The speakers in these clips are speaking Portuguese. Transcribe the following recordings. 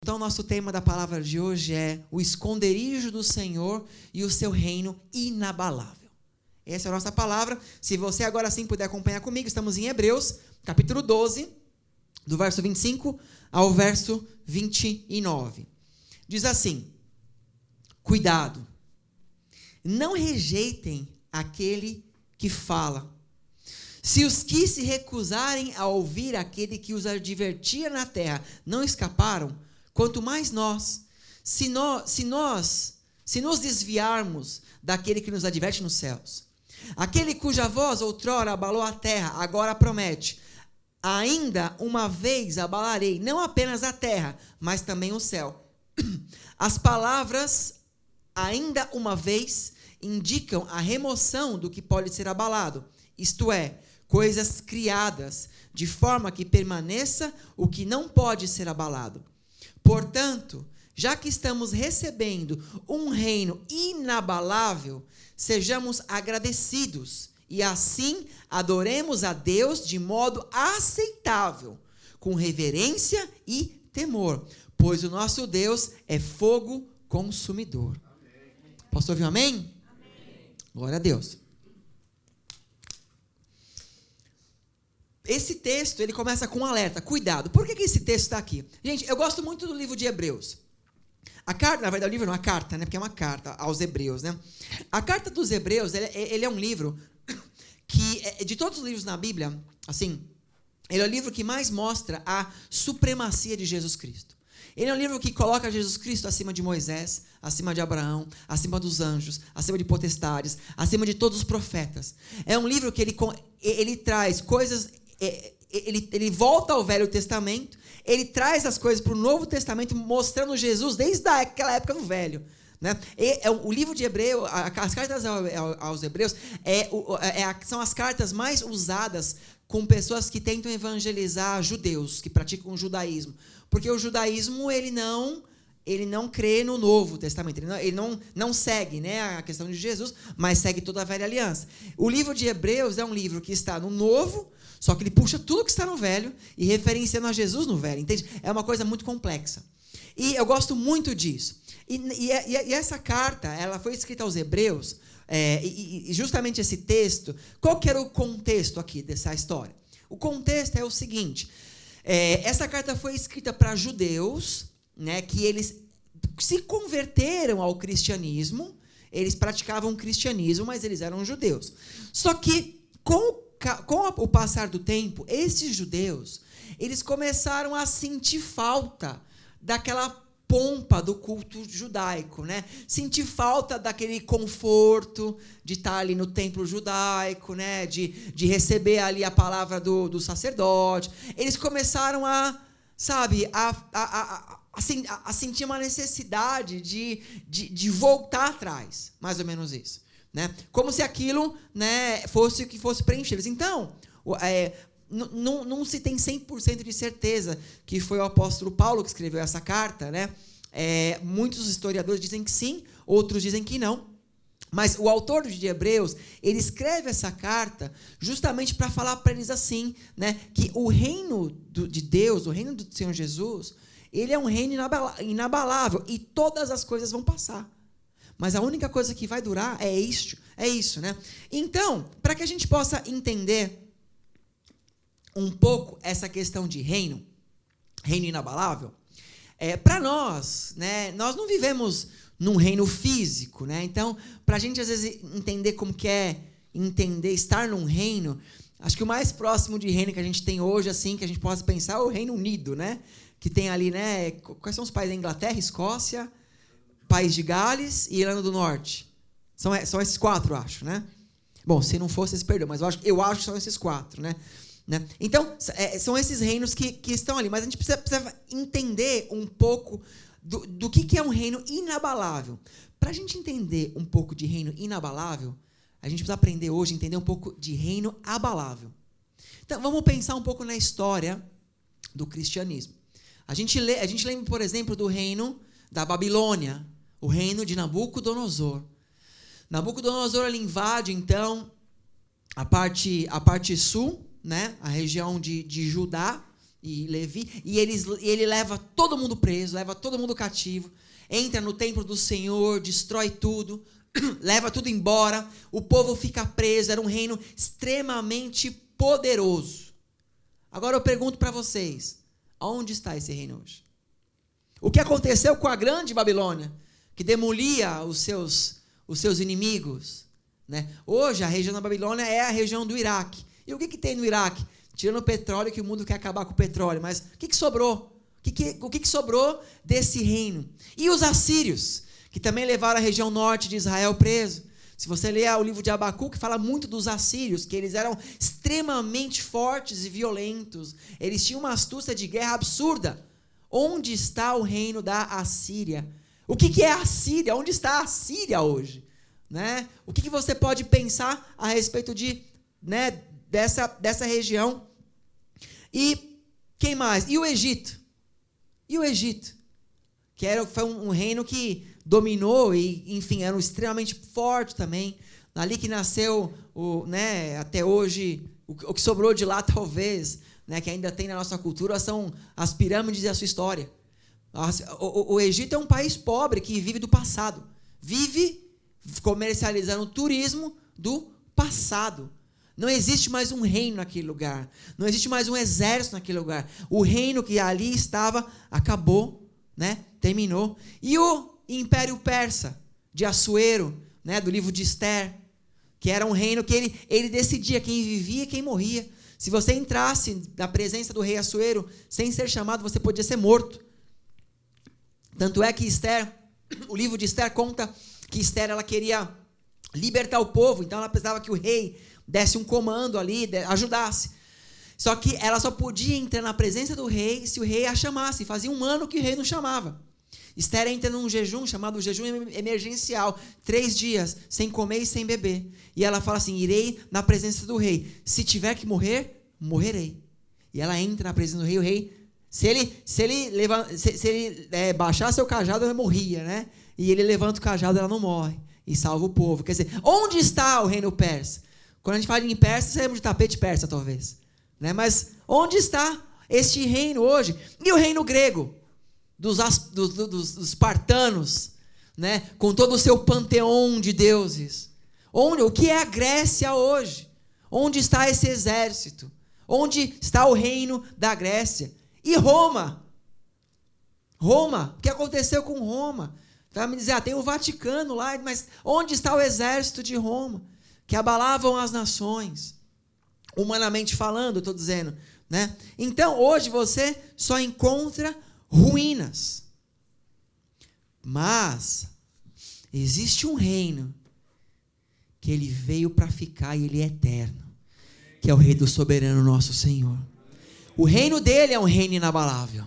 Então, nosso tema da palavra de hoje é o esconderijo do Senhor e o seu reino inabalável. Essa é a nossa palavra. Se você agora sim puder acompanhar comigo, estamos em Hebreus, capítulo 12, do verso 25 ao verso 29. Diz assim: cuidado, não rejeitem aquele que fala. Se os que se recusarem a ouvir aquele que os advertia na terra não escaparam, quanto mais nós, se nos desviarmos daquele que nos adverte nos céus. Aquele cuja voz outrora abalou a terra, agora promete: ainda uma vez abalarei, não apenas a terra, mas também o céu. As palavras, ainda uma vez, indicam a remoção do que pode ser abalado, isto é, coisas criadas, de forma que permaneça o que não pode ser abalado. Portanto, já que estamos recebendo um reino inabalável, sejamos agradecidos e assim adoremos a Deus de modo aceitável, com reverência e temor, pois o nosso Deus é fogo consumidor. Amém. Posso ouvir um amém? Amém. Glória a Deus. Esse texto, ele começa com um alerta, cuidado. Por que esse texto está aqui? Gente, eu gosto muito do livro de Hebreus. A carta, na verdade, o livro não é uma carta, né? Porque é uma carta aos Hebreus, né? A carta dos Hebreus, ele é um livro que, de todos os livros na Bíblia, assim, ele é o livro que mais mostra a supremacia de Jesus Cristo. Ele é um livro que coloca Jesus Cristo acima de Moisés, acima de Abraão, acima dos anjos, acima de potestades, acima de todos os profetas. É um livro que ele traz coisas... Ele volta ao Velho Testamento, ele traz as coisas para o Novo Testamento, mostrando Jesus desde aquela época do Velho. Né? O livro de Hebreus, as cartas aos Hebreus, são as cartas mais usadas com pessoas que tentam evangelizar judeus, que praticam o judaísmo. Porque o judaísmo, ele não crê no Novo Testamento, ele não segue, né, a questão de Jesus, mas segue toda a velha aliança. O livro de Hebreus é um livro que está no Novo, só que ele puxa tudo que está no Velho e referenciando a Jesus no Velho, entende? É uma coisa muito complexa. E eu gosto muito disso. E essa carta, ela foi escrita aos Hebreus, e justamente esse texto, qual que era o contexto aqui dessa história? O contexto é o seguinte, essa carta foi escrita para judeus, né, que eles se converteram ao cristianismo, eles praticavam o cristianismo, mas eles eram judeus. Só que, com o passar do tempo, esses judeus, eles começaram a sentir falta daquela pompa do culto judaico, né? Sentir falta daquele conforto de estar ali no templo judaico, né? De receber ali a palavra do sacerdote. Eles começaram a sentir uma necessidade de voltar atrás, mais ou menos isso. Né? Como se aquilo, né, fosse o que fosse preenchido. Então, não se tem 100% de certeza que foi o apóstolo Paulo que escreveu essa carta. Né? Muitos historiadores dizem que sim, outros dizem que não. Mas o autor de Hebreus, ele escreve essa carta justamente para falar para eles assim, né, que o reino de Deus, o reino do Senhor Jesus, ele é um reino inabalável e todas as coisas vão passar. Mas a única coisa que vai durar é isso, né? Então, para que a gente possa entender um pouco essa questão de reino inabalável, para nós, né, nós não vivemos num reino físico, né? Então, para a gente às vezes entender como que é estar num reino, acho que o mais próximo de reino que a gente tem hoje, assim, que a gente possa pensar, é o Reino Unido, né? Que tem ali, né? Quais são os países da Inglaterra, Escócia, País de Gales e Irlanda do Norte. São esses 4, acho, né? Bom, se não fosse, vocês perdão, mas eu acho que são esses 4, né? Então, são esses reinos que estão ali. Mas a gente precisa entender um pouco do que é um reino inabalável. Para a gente entender um pouco de reino inabalável, a gente precisa aprender hoje a entender um pouco de reino abalável. Então, vamos pensar um pouco na história do cristianismo. A gente lembra, por exemplo, do reino da Babilônia, o reino de Nabucodonosor. Nabucodonosor, ele invade, então, a parte sul, né, a região de Judá, e Levi, e ele leva todo mundo preso, leva todo mundo cativo, entra no templo do Senhor, destrói tudo, leva tudo embora, o povo fica preso, era um reino extremamente poderoso. Agora eu pergunto para vocês, onde está esse reino hoje? O que aconteceu com a grande Babilônia, que demolia os seus inimigos, né? Hoje a região da Babilônia é a região do Iraque. E o que tem no Iraque? Tirando o petróleo, que o mundo quer acabar com o petróleo, mas o que sobrou? O que sobrou desse reino? E os assírios, que também levaram a região norte de Israel preso. Se você ler o livro de Abacuque, fala muito dos assírios, que eles eram extremamente fortes e violentos. Eles tinham uma astúcia de guerra absurda. Onde está o reino da Assíria? O que é a Síria? Onde está a Síria hoje? Né? O que você pode pensar a respeito dessa região? E quem mais? E o Egito? E o Egito? Foi um reino que dominou e, enfim, era extremamente forte também. Ali que nasceu, até hoje, o que sobrou de lá talvez, que ainda tem na nossa cultura, são as pirâmides e a sua história. O Egito é um país pobre que vive do passado. Vive comercializando o turismo do passado. Não existe mais um reino naquele lugar. Não existe mais um exército naquele lugar. O reino que ali estava acabou, terminou. E o Império Persa, de Assuero, do livro de Esther, que era um reino que ele decidia quem vivia e quem morria. Se você entrasse na presença do rei Assuero, sem ser chamado, você podia ser morto. Tanto é que Esther, o livro de Esther conta que Esther, ela queria libertar o povo, então ela precisava que o rei desse um comando ali, ajudasse. Só que ela só podia entrar na presença do rei se o rei a chamasse. Fazia 1 ano que o rei não chamava. Esther entra num jejum chamado jejum emergencial, 3 dias, sem comer e sem beber. E ela fala assim: irei na presença do rei. Se tiver que morrer, morrerei. E ela entra na presença do rei. O rei, se ele baixar seu cajado, ela morria, né? E ele levanta o cajado, ela não morre. E salva o povo. Quer dizer, onde está o reino persa? Quando a gente fala em persa, você lembra de tapete persa, talvez. Né? Mas onde está este reino hoje? E o reino grego? Dos espartanos, com todo o seu panteão de deuses. O que é a Grécia hoje? Onde está esse exército? Onde está o reino da Grécia? E Roma? Roma, o que aconteceu com Roma? Vai me dizer, tem o Vaticano lá, mas onde está o exército de Roma? Que abalavam as nações. Humanamente falando, estou dizendo. Então, hoje você só encontra ruínas. Mas existe um reino que ele veio para ficar e ele é eterno, que é o rei do soberano nosso Senhor. O reino dele é um reino inabalável.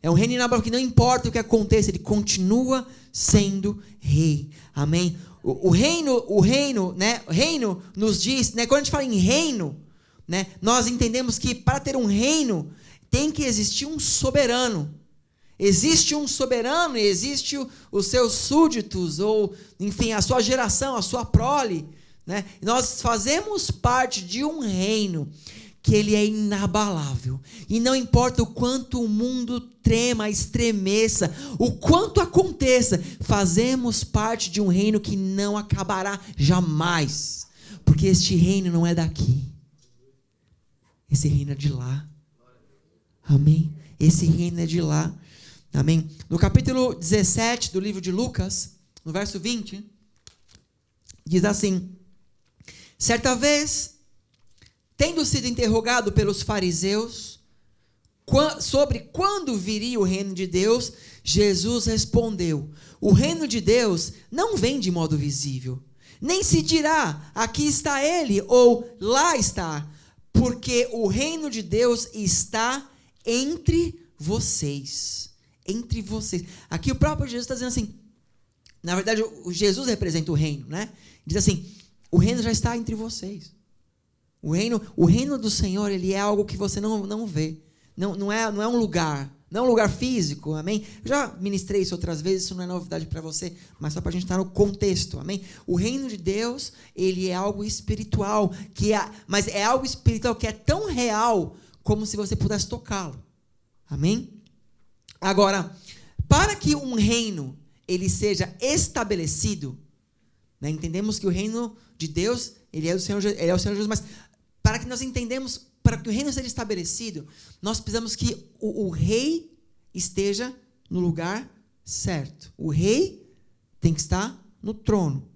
É um reino inabalável que não importa o que aconteça, ele continua sendo rei. Amém? O reino nos diz, quando a gente fala em reino, nós entendemos que para ter um reino tem que existir um soberano. Existe um soberano e existe os seus súditos, ou, enfim, a sua geração, a sua prole. Nós fazemos parte de um reino que ele é inabalável. E não importa o quanto o mundo trema, estremeça, o quanto aconteça, fazemos parte de um reino que não acabará jamais. Porque este reino não é daqui. Esse reino é de lá. Amém? Esse reino é de lá. Amém? No capítulo 17 do livro de Lucas, no verso 20, diz assim: certa vez, tendo sido interrogado pelos fariseus sobre quando viria o reino de Deus, Jesus respondeu: o reino de Deus não vem de modo visível, nem se dirá, aqui está ele, ou lá está, porque o reino de Deus está entre vocês. Entre vocês. Aqui o próprio Jesus está dizendo assim, na verdade, o Jesus representa o reino, Diz assim, o reino já está entre vocês. O reino do Senhor, ele é algo que você não vê. Não é um lugar. Não é um lugar físico, amém? Eu já ministrei isso outras vezes, isso não é novidade para você, mas só para a gente estar no contexto, amém? O reino de Deus, ele é algo espiritual, mas é algo espiritual que é tão real como se você pudesse tocá-lo. Amém? Agora, para que um reino ele seja estabelecido, né, entendemos que o reino de Deus, ele é o Senhor Jesus, mas para que nós entendamos, para que o reino seja estabelecido, nós precisamos que o rei esteja no lugar certo. O rei tem que estar no trono.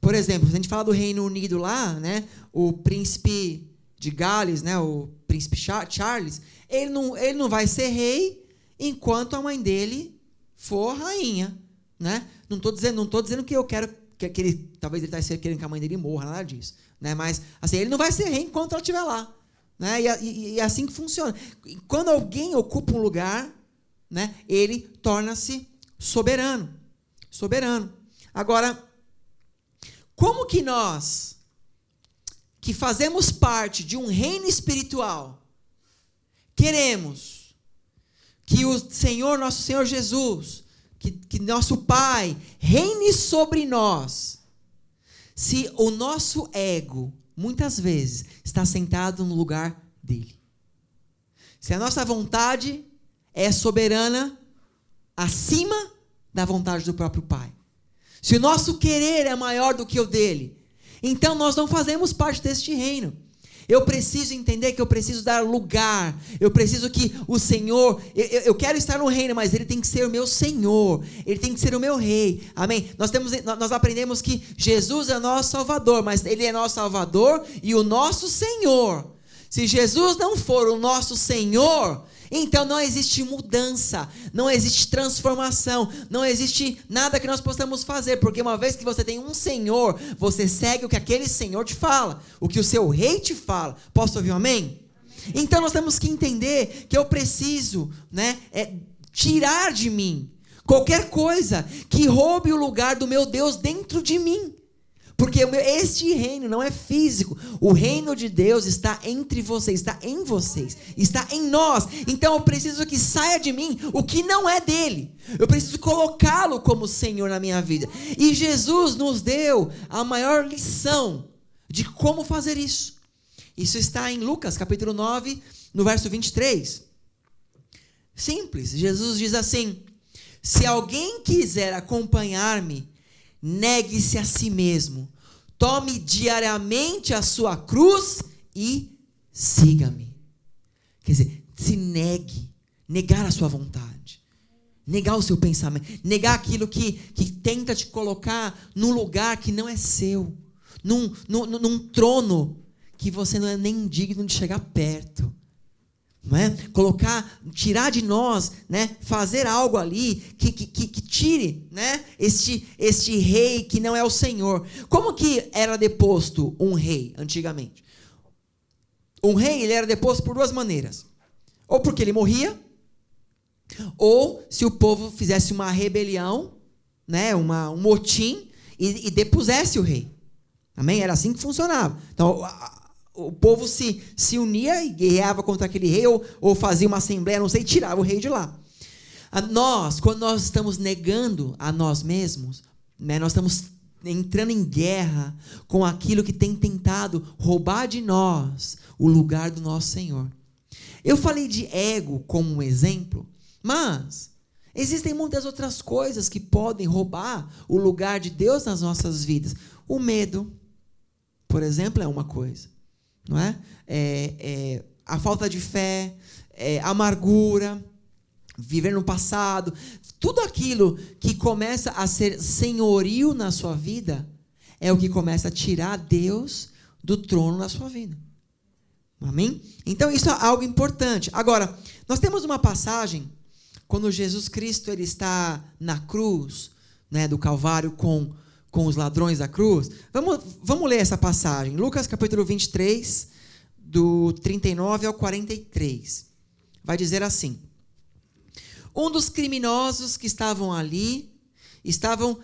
Por exemplo, se a gente fala do Reino Unido lá, né, o príncipe de Gales, né, o príncipe Charles, ele não vai ser rei enquanto a mãe dele for rainha, né? Não estou dizendo que eu quero que ele, talvez ele está querendo que a mãe dele morra, nada disso, né? Mas assim, ele não vai ser rei enquanto ela estiver lá, né? E é assim que funciona. Quando alguém ocupa um lugar, né, ele torna-se soberano. Agora, como que nós, que fazemos parte de um reino espiritual, queremos que o Senhor, nosso Senhor Jesus, que nosso Pai reine sobre nós, se o nosso ego, muitas vezes, está sentado no lugar dele? Se a nossa vontade é soberana acima da vontade do próprio Pai. Se o nosso querer é maior do que o dele, então nós não fazemos parte deste reino. Eu preciso entender que eu preciso dar lugar. Eu preciso que o Senhor... Eu quero estar no reino, mas Ele tem que ser o meu Senhor. Ele tem que ser o meu Rei. Amém? Nós aprendemos que Jesus é nosso Salvador, mas Ele é nosso Salvador e o nosso Senhor. Se Jesus não for o nosso Senhor, então não existe mudança, não existe transformação, não existe nada que nós possamos fazer, porque uma vez que você tem um Senhor, você segue o que aquele Senhor te fala, o que o seu rei te fala. Posso ouvir um amém? Então nós temos que entender que eu preciso, né, tirar de mim qualquer coisa que roube o lugar do meu Deus dentro de mim. Porque este reino não é físico. O reino de Deus está entre vocês, está em vocês, está em nós. Então eu preciso que saia de mim o que não é dele. Eu preciso colocá-lo como Senhor na minha vida. E Jesus nos deu a maior lição de como fazer isso. Isso está em Lucas capítulo 9, no verso 23. Simples. Jesus diz assim: se alguém quiser acompanhar-me, negue-se a si mesmo, tome diariamente a sua cruz e siga-me. Quer dizer, se negue, negar a sua vontade, negar o seu pensamento, negar aquilo que tenta te colocar num lugar que não é seu, num trono que você não é nem digno de chegar perto. Não é? Tirar de nós, né? Fazer algo ali que tire, né? este rei que não é o Senhor. Como que era deposto um rei antigamente? Um rei, ele era deposto por duas maneiras. Ou porque ele morria, ou se o povo fizesse uma rebelião, né? Um motim e depusesse o rei. Amém? Era assim que funcionava. Então, o povo se unia e guerreava contra aquele rei, ou fazia uma assembleia, não sei, e tirava o rei de lá. Quando nós estamos negando a nós mesmos, né, nós estamos entrando em guerra com aquilo que tem tentado roubar de nós o lugar do nosso Senhor. Eu falei de ego como um exemplo, mas existem muitas outras coisas que podem roubar o lugar de Deus nas nossas vidas. O medo, por exemplo, é uma coisa. Não é? A falta de fé, a amargura, viver no passado, tudo aquilo que começa a ser senhorio na sua vida é o que começa a tirar Deus do trono na sua vida. Amém? Então isso é algo importante. Agora, nós temos uma passagem quando Jesus Cristo ele está na cruz, né, do Calvário com os ladrões da cruz. Vamos ler essa passagem. Lucas capítulo 23, do 39 ao 43. Vai dizer assim: um dos criminosos que estavam ali, estavam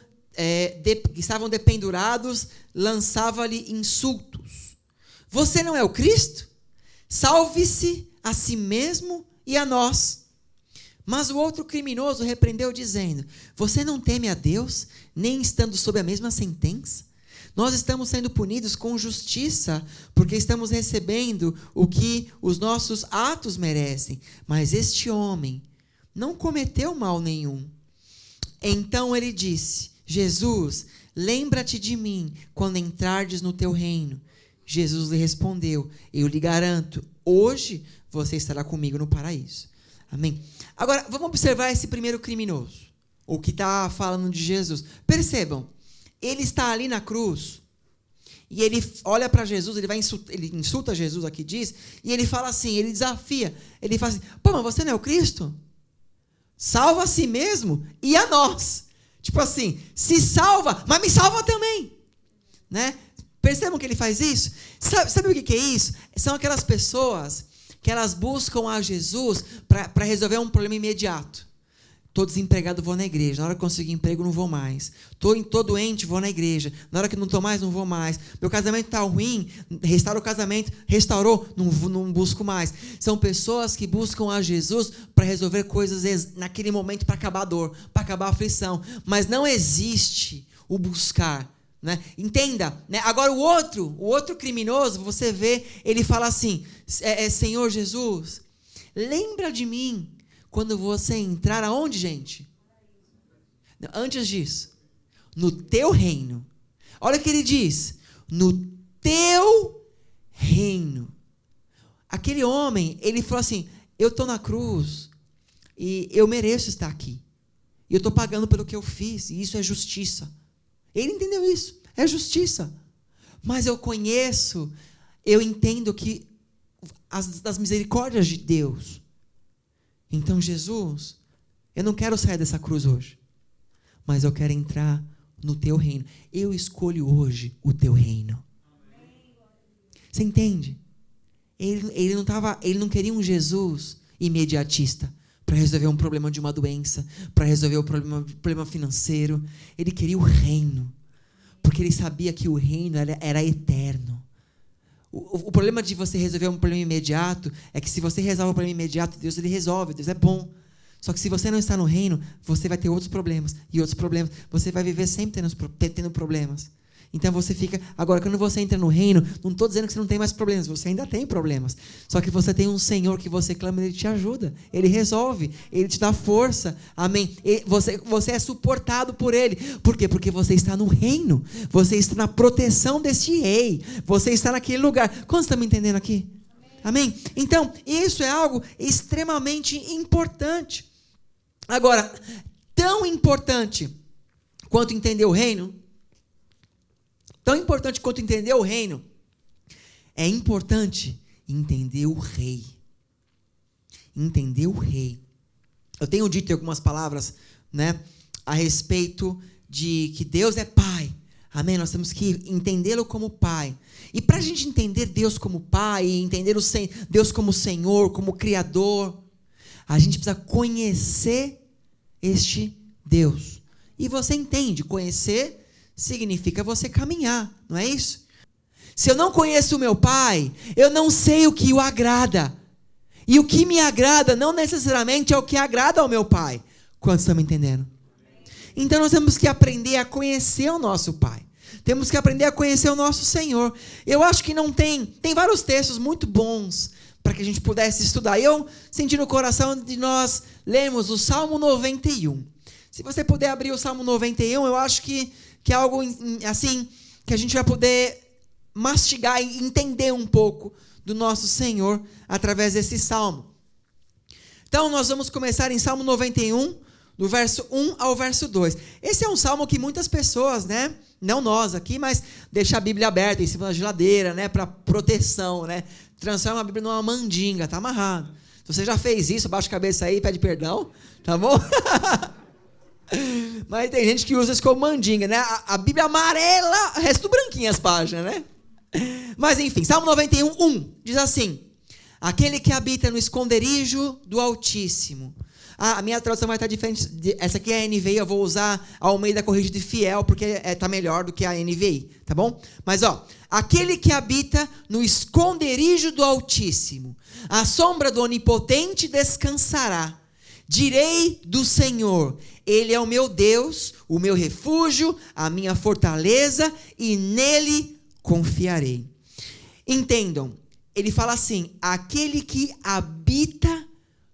dependurados, lançava-lhe insultos. Você não é o Cristo? Salve-se a si mesmo e a nós. Mas o outro criminoso repreendeu, dizendo: você não teme a Deus, nem estando sob a mesma sentença? Nós estamos sendo punidos com justiça, porque estamos recebendo o que os nossos atos merecem. Mas este homem não cometeu mal nenhum. Então ele disse: Jesus, lembra-te de mim quando entrardes no teu reino. Jesus lhe respondeu: eu lhe garanto, hoje você estará comigo no paraíso. Amém? Agora, vamos observar esse primeiro criminoso, o que está falando de Jesus. Percebam, ele está ali na cruz, e ele olha para Jesus, ele insulta Jesus, aqui diz, e ele fala assim, ele desafia, ele fala assim: pô, mas você não é o Cristo? Salva a si mesmo e a nós. Tipo assim, se salva, mas me salva também. Né? Percebam que ele faz isso? Sabe o que é isso? São aquelas pessoas que elas buscam a Jesus para resolver um problema imediato. Estou desempregado, vou na igreja. Na hora que conseguir emprego, não vou mais. Estou doente, vou na igreja. Na hora que não estou mais, não vou mais. Meu casamento está ruim, restaura o casamento. Restaurou, não busco mais. São pessoas que buscam a Jesus para resolver coisas naquele momento, para acabar a dor, para acabar a aflição. Mas não existe o buscar. Né? Entenda, né? Agora o outro criminoso, você vê, ele fala assim: Senhor Jesus, lembra de mim quando você entrar aonde, gente? Antes disso, no teu reino. Olha o que ele diz: no teu reino. Aquele homem, ele falou assim: eu estou na cruz e eu mereço estar aqui. E eu estou pagando pelo que eu fiz, e isso é justiça. Ele entendeu isso, é justiça. Mas eu entendo que as misericórdias de Deus. Então, Jesus, eu não quero sair dessa cruz hoje, mas eu quero entrar no teu reino. Eu escolho hoje o teu reino. Você entende? Ele não queria um Jesus imediatista para resolver um problema de uma doença, para resolver o problema financeiro. Ele queria o reino, porque ele sabia que o reino era eterno. O problema de você resolver um problema imediato é que se você resolve o problema imediato, Deus ele resolve, Deus é bom. Só que se você não está no reino, você vai ter outros problemas e outros problemas. Você vai viver sempre tendo problemas. Então você fica... Agora, quando você entra no reino, não estou dizendo que você não tem mais problemas, você ainda tem problemas. Só que você tem um Senhor que você clama e Ele te ajuda. Ele resolve, Ele te dá força. Amém? Você é suportado por Ele. Por quê? Porque você está no reino. Você está na proteção desse rei. Você está naquele lugar. Quantos estão me entendendo aqui? Amém? Então, isso é algo extremamente importante. Agora, tão importante quanto entender o reino... Tão importante quanto entender o reino, é importante entender o rei. Entender o rei. Eu tenho dito em algumas palavras, né, a respeito de que Deus é Pai. Amém? Nós temos que entendê-lo como Pai. E para a gente entender Deus como Pai, e entender Deus como Senhor, como Criador, a gente precisa conhecer este Deus. E você entende, conhecer significa você caminhar, não é isso? Se eu não conheço o meu Pai, eu não sei o que o agrada. E o que me agrada não necessariamente é o que agrada ao meu Pai. Quantos estão me entendendo? Então nós temos que aprender a conhecer o nosso Pai. Temos que aprender a conhecer o nosso Senhor. Eu acho que não tem vários textos muito bons para que a gente pudesse estudar. Eu senti no coração de nós lermos o Salmo 91. Se você puder abrir o Salmo 91, eu acho que é algo assim que a gente vai poder mastigar e entender um pouco do nosso Senhor através desse salmo. Então nós vamos começar em Salmo 91, do verso 1 ao verso 2. Esse é um salmo que muitas pessoas, né, não nós aqui, mas deixa a Bíblia aberta em cima da geladeira, né, para proteção, né? Transforma a Bíblia numa mandinga, tá amarrado. Se você já fez isso, baixa a cabeça aí e pede perdão, tá bom? Mas tem gente que usa isso como mandinga, né? A Bíblia amarela, o resto branquinho as páginas, né? Mas enfim, Salmo 91, 1, diz assim: aquele que habita no esconderijo do Altíssimo. A minha tradução vai estar diferente, essa aqui é a NVI, eu vou usar a Almeida Corrigida Fiel, porque está melhor do que a NVI, tá bom? Mas ó, aquele que habita no esconderijo do Altíssimo, a sombra do Onipotente descansará. Direi do Senhor, Ele é o meu Deus, o meu refúgio, a minha fortaleza, e nele confiarei. Entendam, ele fala assim, aquele que habita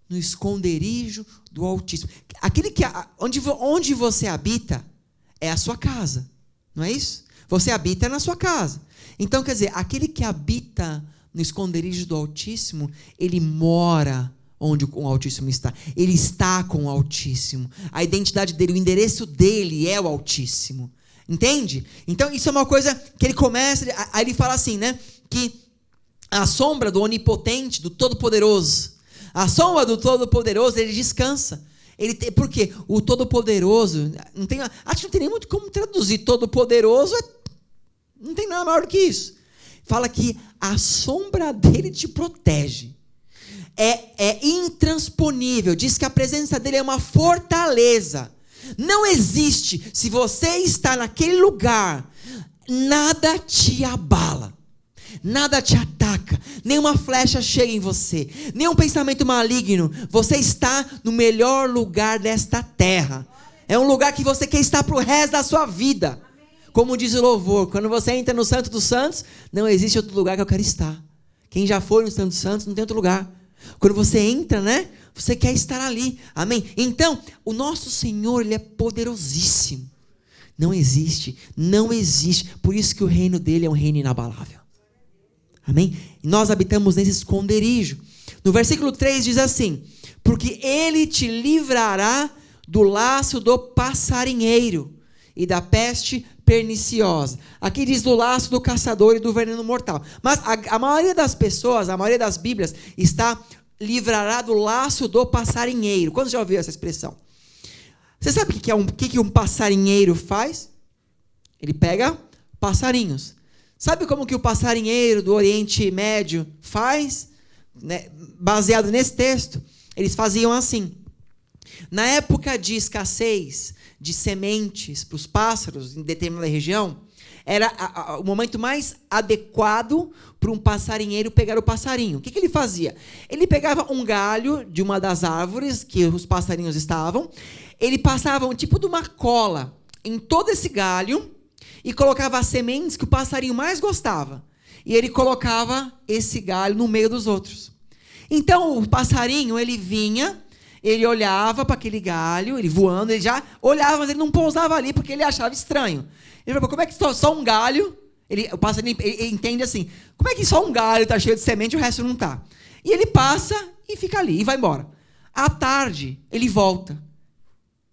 no esconderijo do Altíssimo. Aquele que, onde você habita é a sua casa, não é isso? Você habita na sua casa. Então, quer dizer, aquele que habita no esconderijo do Altíssimo, ele mora onde o Altíssimo está. Ele está com o Altíssimo. A identidade dele, o endereço dele é o Altíssimo. Entende? Então, isso é uma coisa que ele começa, aí ele fala assim, né? Que a sombra do Onipotente, do Todo-Poderoso, a sombra do Todo-Poderoso, ele descansa. Por quê? O Todo-Poderoso, acho que não tem nem muito como traduzir. Todo-Poderoso, não tem nada maior do que isso. Fala que a sombra dele te protege. É intransponível. Diz que a presença dele é uma fortaleza. Não existe, se você está naquele lugar, nada te abala, nada te ataca, nenhuma flecha chega em você, nenhum pensamento maligno. Você está no melhor lugar desta terra. É um lugar que você quer estar para o resto da sua vida. Como diz o louvor, quando você entra no Santo dos Santos, não existe outro lugar que eu quero estar. Quem já foi no Santo dos Santos não tem outro lugar. Quando você entra, né? Você quer estar ali. Amém? Então, o nosso Senhor, Ele é poderosíssimo. Não existe. Por isso que o reino dele é um reino inabalável. Amém? E nós habitamos nesse esconderijo. No versículo 3 diz assim: porque Ele te livrará do laço do passarinheiro e da peste perniciosa. Aqui diz do laço do caçador e do veneno mortal. Mas a maioria das pessoas, a maioria das Bíblias, está livrará do laço do passarinheiro. Quando já ouviu essa expressão? Você sabe o que um passarinheiro faz? Ele pega passarinhos. Sabe como que o passarinheiro do Oriente Médio faz? Né? Baseado nesse texto, eles faziam assim. Na época de escassez de sementes para os pássaros em determinada região, era o momento mais adequado para um passarinheiro pegar o passarinho. O que ele fazia? Ele pegava um galho de uma das árvores que os passarinhos estavam, ele passava um tipo de uma cola em todo esse galho e colocava as sementes que o passarinho mais gostava. E ele colocava esse galho no meio dos outros. Então, o passarinho, ele vinha, ele olhava para aquele galho, ele voando, ele já olhava, mas ele não pousava ali porque ele achava estranho. Ele falou, como é que só um galho, o passarinho ele entende assim, como é que só um galho está cheio de semente e o resto não está? E ele passa e fica ali, e vai embora. À tarde, ele volta.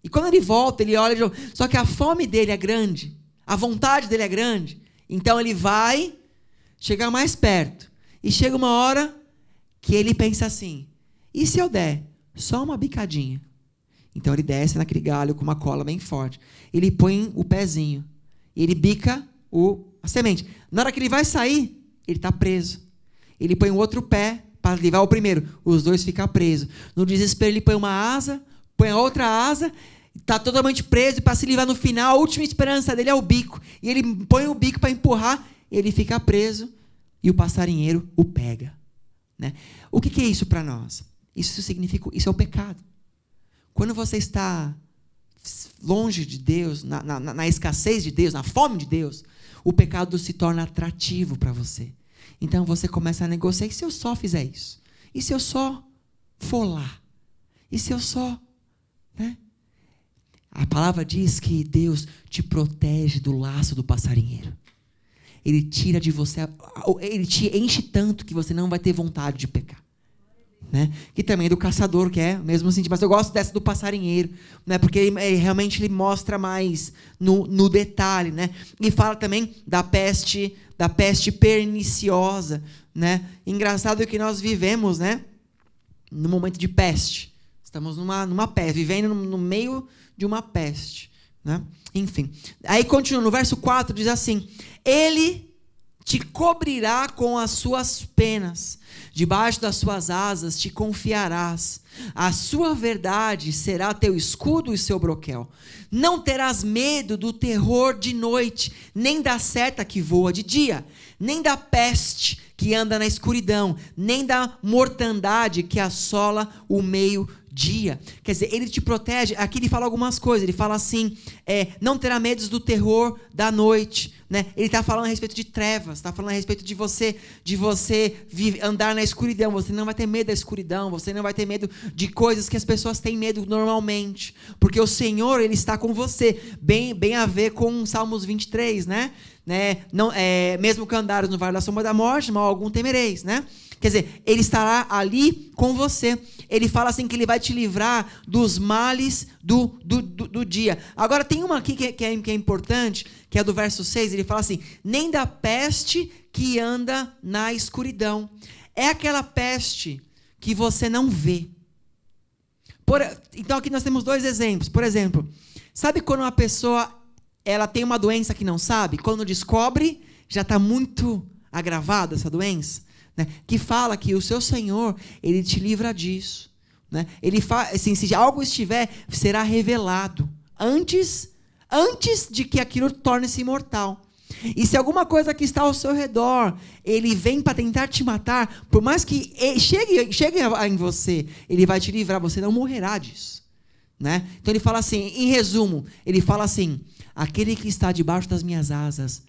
E quando ele volta, ele olha, só que a fome dele é grande, a vontade dele é grande, então ele vai chegar mais perto. E chega uma hora que ele pensa assim, e se eu der só uma bicadinha? Então ele desce naquele galho com uma cola bem forte. Ele põe o pezinho. E ele bica a semente. Na hora que ele vai sair, ele está preso. Ele põe o outro pé para livrar o primeiro. Os dois ficam presos. No desespero, ele põe uma asa, põe a outra asa, está totalmente preso. E para se livrar no final, a última esperança dele é o bico. E ele põe o bico para empurrar, ele fica preso. E o passarinheiro o pega. Né? O que é isso para nós? Isso é o pecado. Quando você está longe de Deus, na escassez de Deus, na fome de Deus, o pecado se torna atrativo para você. Então você começa a negociar, e se eu só fizer isso? E se eu só for lá? E se eu só... Né? A palavra diz que Deus te protege do laço do passarinheiro. Ele tira de você, ele te enche tanto que você não vai ter vontade de pecar. Né? Que também é do caçador, que é mesmo assim, mas eu gosto dessa do passarinheiro, né? Porque ele realmente mostra mais no detalhe, né? E fala também da peste perniciosa, né? Engraçado que nós vivemos, né? No momento de peste, estamos numa peste, vivendo no meio de uma peste, né? Enfim, aí continua no verso 4, diz assim: ele te cobrirá com as suas penas, debaixo das suas asas te confiarás. A sua verdade será teu escudo e seu broquel. Não terás medo do terror de noite, nem da seta que voa de dia, nem da peste que anda na escuridão, nem da mortandade que assola o meio dia. Quer dizer, ele te protege. Aqui ele fala algumas coisas. Ele fala assim, não terá medo do terror da noite. Né? Ele está falando a respeito de trevas, está falando a respeito de você andar na escuridão. Você não vai ter medo da escuridão, você não vai ter medo de coisas que as pessoas têm medo normalmente, porque o Senhor, Ele está com você. Bem a ver com Salmos 23, né? Não, mesmo que andares no vale da sombra da morte, mal algum temereis, né? Quer dizer, Ele estará ali com você. Ele fala assim que Ele vai te livrar dos males do dia. Agora tem uma aqui que é importante, que é do verso 6, ele fala assim, nem da peste que anda na escuridão. É aquela peste que você não vê. Então aqui nós temos 2 exemplos. Por exemplo, sabe quando uma pessoa ela tem uma doença que não sabe? Quando descobre, já está muito agravada essa doença. Né? Que fala que o seu Senhor, Ele te livra disso. Né? Ele fala assim, se algo estiver, será revelado antes de que aquilo torne-se imortal. E se alguma coisa que está ao seu redor, ele vem para tentar te matar, por mais que chegue em você, ele vai te livrar, você não morrerá disso. Né? Então ele fala assim, em resumo, ele fala assim, aquele que está debaixo das minhas asas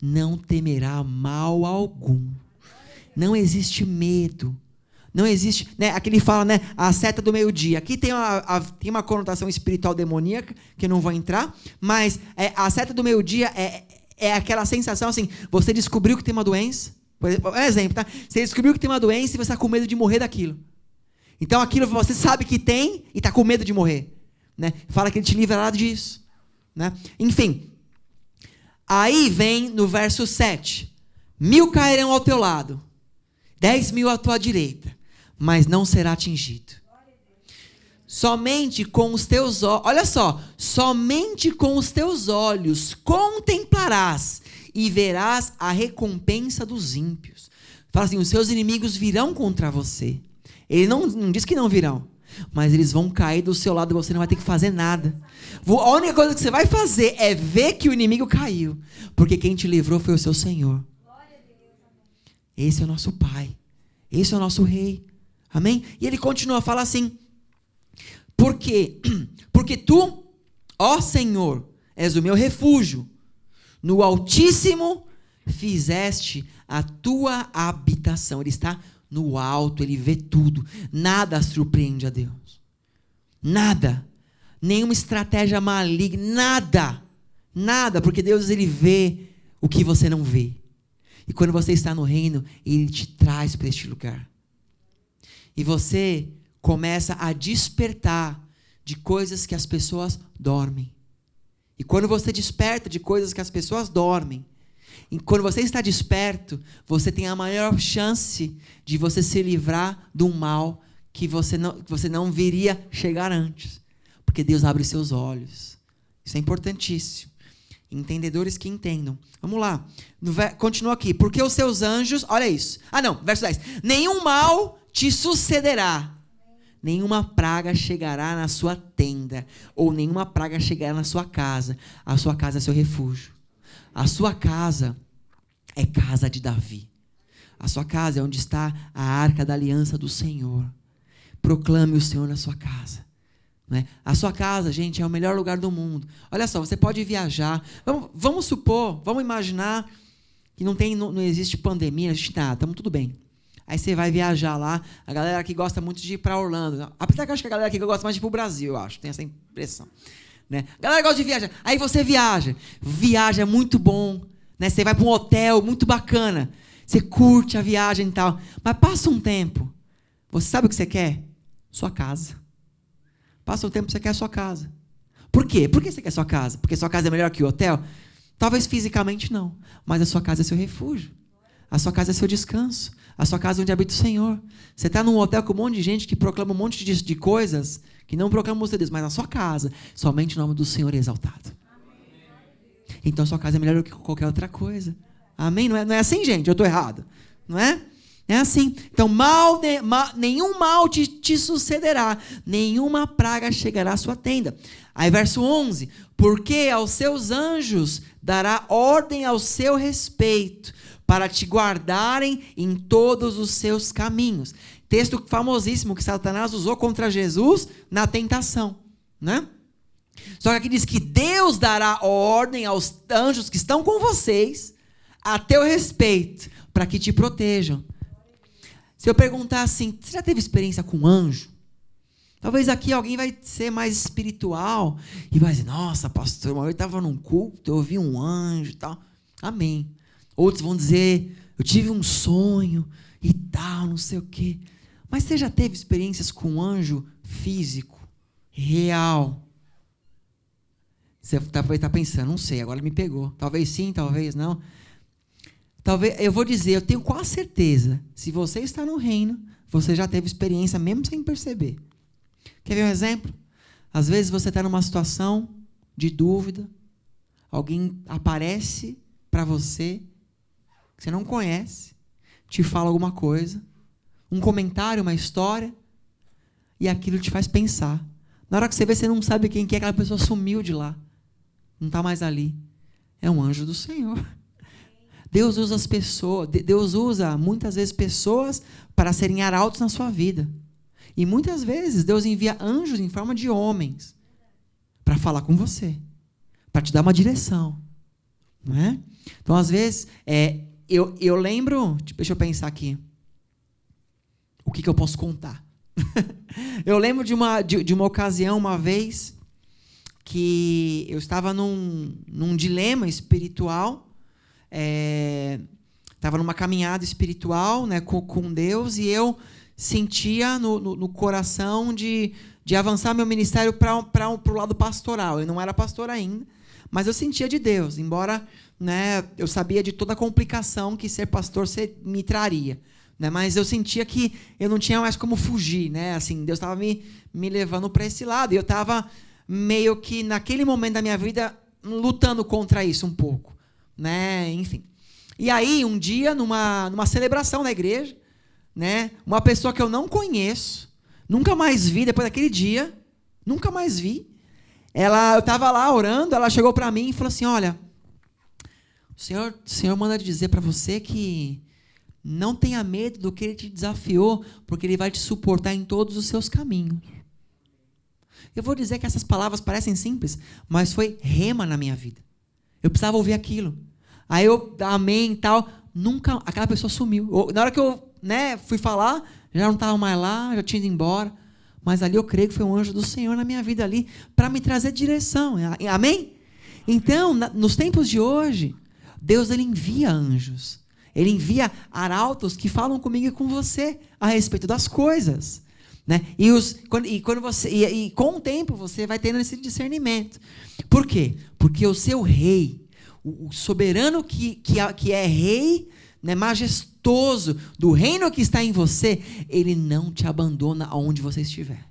não temerá mal algum. Não existe medo. Não existe, né? Aqui ele fala, né, a seta do meio-dia. Aqui tem uma conotação espiritual demoníaca, que eu não vou entrar, mas a seta do meio-dia é aquela sensação assim, você descobriu que tem uma doença, por exemplo, tá? Você descobriu que tem uma doença e você está com medo de morrer daquilo. Então aquilo você sabe que tem e está com medo de morrer. Né? Fala que ele te livrará disso. Né? Enfim, aí vem no verso 7, 1000 cairão ao teu lado, 10.000 à tua direita, mas não será atingido. Somente com os teus olhos, olha só, somente com os teus olhos contemplarás e verás a recompensa dos ímpios. Fala assim, os seus inimigos virão contra você. Ele não diz que não virão, mas eles vão cair do seu lado e você não vai ter que fazer nada. A única coisa que você vai fazer é ver que o inimigo caiu, porque quem te livrou foi o seu Senhor. Esse é o nosso Pai. Esse é o nosso Rei. Amém? E ele continua a falar assim, porque tu, ó Senhor, és o meu refúgio, no Altíssimo fizeste a tua habitação. Ele está no alto, ele vê tudo. Nada surpreende a Deus. Nada. Nenhuma estratégia maligna. Nada. Porque Deus, ele vê o que você não vê. E quando você está no reino, ele te traz para este lugar. E você começa a despertar de coisas que as pessoas dormem. E quando você desperta de coisas que as pessoas dormem, e quando você está desperto, você tem a maior chance de você se livrar de um mal que você não viria chegar antes. Porque Deus abre seus olhos. Isso é importantíssimo. Entendedores que entendam. Vamos lá. Continua aqui. Porque os seus anjos... Olha isso. Verso 10. Nenhum mal te sucederá. Nenhuma praga chegará na sua tenda. Ou nenhuma praga chegará na sua casa. A sua casa é seu refúgio. A sua casa é casa de Davi. A sua casa é onde está a arca da aliança do Senhor. Proclame o Senhor na sua casa. Né? A sua casa, gente, é o melhor lugar do mundo. Olha só, você pode viajar. Vamos imaginar que não existe pandemia, não existe nada, estamos tudo bem. Aí você vai viajar lá, a galera que gosta muito de ir para Orlando. Apesar que eu acho que a galera aqui gosta mais de ir para o Brasil, eu acho, tem essa impressão. Né? A galera gosta de viajar. Aí você viaja é muito bom. Né? Você vai para um hotel muito bacana. Você curte a viagem e tal. Mas passa um tempo. Você sabe o que você quer? Sua casa. Passa um tempo, você quer a sua casa. Por quê? Por que você quer a sua casa? Porque sua casa é melhor que o hotel? Talvez fisicamente não. Mas a sua casa é seu refúgio. A sua casa é seu descanso. A sua casa é onde habita o Senhor. Você está num hotel com um monte de gente que proclama um monte de coisas que não proclamam o Deus, mas na sua casa, somente o nome do Senhor é exaltado. Então a sua casa é melhor do que qualquer outra coisa. Amém? Não é assim, gente? Eu estou errado. Não é? É assim. Então, nenhum mal te sucederá, nenhuma praga chegará à sua tenda. Aí, verso 11. Porque aos seus anjos dará ordem ao seu respeito, para te guardarem em todos os seus caminhos. texto famosíssimo que Satanás usou contra Jesus na tentação, né? Só que aqui diz que Deus dará ordem aos anjos que estão com vocês a teu respeito, para que te protejam. Se eu perguntar assim, você já teve experiência com anjo? Talvez aqui alguém vai ser mais espiritual e vai dizer, nossa, pastor, uma vez eu estava num culto, eu ouvi um anjo e tal. Amém. Outros vão dizer, eu tive um sonho e tal, não sei o quê. Mas você já teve experiências com um anjo físico, real? Você talvez está pensando, não sei, agora me pegou. Talvez sim, talvez não. Talvez, eu vou dizer, eu tenho quase certeza, se você está no reino, você já teve experiência mesmo sem perceber. Quer ver um exemplo? Às vezes você está numa situação de dúvida, alguém aparece para você, que você não conhece, te fala alguma coisa, um comentário, uma história, e aquilo te faz pensar. Na hora que você vê, você não sabe quem que é, aquela pessoa sumiu de lá. Não está mais ali. É um anjo do Senhor. Deus usa as pessoas, Deus usa muitas vezes pessoas para serem arautos na sua vida. E muitas vezes Deus envia anjos em forma de homens para falar com você, para te dar uma direção. Não é? Então, às vezes, eu lembro, deixa eu pensar aqui, o que eu posso contar? Eu lembro de uma ocasião, uma vez, que eu estava num dilema espiritual, estava numa caminhada espiritual, né, com Deus, e eu sentia no coração de avançar meu ministério para o lado pastoral. Eu não era pastor ainda, mas eu sentia de Deus, embora, né, eu sabia de toda a complicação que ser pastor me traria. Né, mas eu sentia que eu não tinha mais como fugir. Né, assim, Deus estava me levando para esse lado. E eu estava meio que, naquele momento da minha vida, lutando contra isso um pouco. Né, enfim. E aí, um dia, numa celebração na igreja, né, uma pessoa que eu não conheço, nunca mais vi depois daquele dia, nunca mais vi. Eu estava lá orando, ela chegou para mim e falou assim, olha, o Senhor manda dizer para você que não tenha medo do que Ele te desafiou, porque Ele vai te suportar em todos os seus caminhos. Eu vou dizer que essas palavras parecem simples, mas foi rema na minha vida. Eu precisava ouvir aquilo. Aí eu, amém e tal, nunca, aquela pessoa sumiu. Na hora que eu, né, fui falar, já não estava mais lá, já tinha ido embora. Mas ali eu creio que foi um anjo do Senhor na minha vida ali, para me trazer direção. Amém? Então, nos tempos de hoje, Deus, Ele envia anjos. Ele envia arautos que falam comigo e com você a respeito das coisas. Né? E com o tempo você vai tendo esse discernimento. Por quê? Porque o seu rei, o soberano que é rei, né, majestoso do reino que está em você, ele não te abandona aonde você estiver.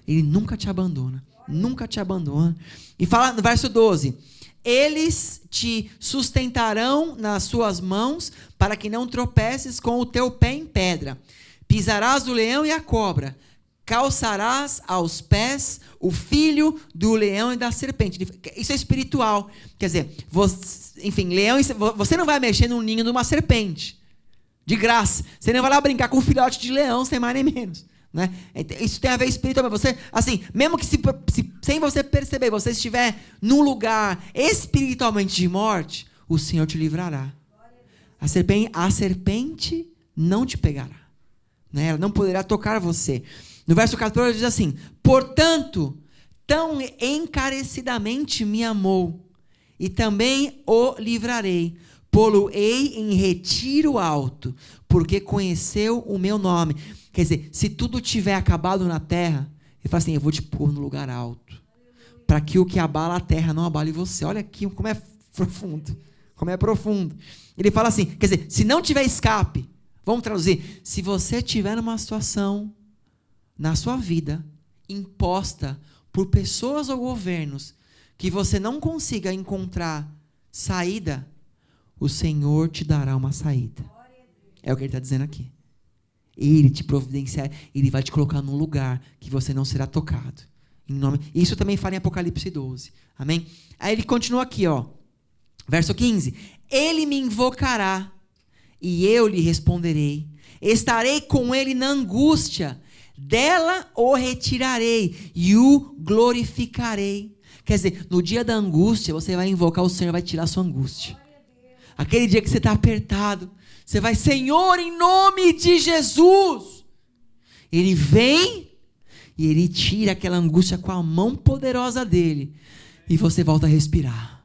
Ele nunca te abandona. Nunca te abandona. E fala no verso 12: eles te sustentarão nas suas mãos, para que não tropeces com o teu pé em pedra. Pisarás o leão e a cobra, calçarás aos pés o filho do leão e da serpente. Isso é espiritual. Quer dizer, leão, você não vai mexer no ninho de uma serpente. De graça. Você não vai lá brincar com um filhote de leão, sem mais nem menos. Né? Isso tem a ver espiritualmente. Você, assim, mesmo que sem você perceber, você estiver num lugar espiritualmente de morte, o Senhor te livrará. A serpente não te pegará. Né? Ela não poderá tocar você. No verso 14 diz assim: portanto, tão encarecidamente me amou, e também o livrarei. Pô-lo-ei em retiro alto, porque conheceu o meu nome. Quer dizer, se tudo tiver acabado na terra, ele fala assim: eu vou te pôr no lugar alto, para que o que abala a terra não abale você. Olha aqui como é profundo. Como é profundo. Ele fala assim, quer dizer, se não tiver escape, vamos traduzir, se você estiver numa situação na sua vida imposta por pessoas ou governos que você não consiga encontrar saída, o Senhor te dará uma saída. É o que ele está dizendo aqui. Ele te providenciar, ele vai te colocar num lugar que você não será tocado. Isso também fala em Apocalipse 12. Amém? Aí ele continua aqui, ó. Verso 15. Ele me invocará e eu lhe responderei. estarei com ele na angústia, dela o retirarei e o glorificarei. Quer dizer, no dia da angústia, você vai invocar o Senhor, vai tirar a sua angústia. Aquele dia que você está apertado, você vai, Senhor, em nome de Jesus. Ele vem e ele tira aquela angústia com a mão poderosa dele. E você volta a respirar.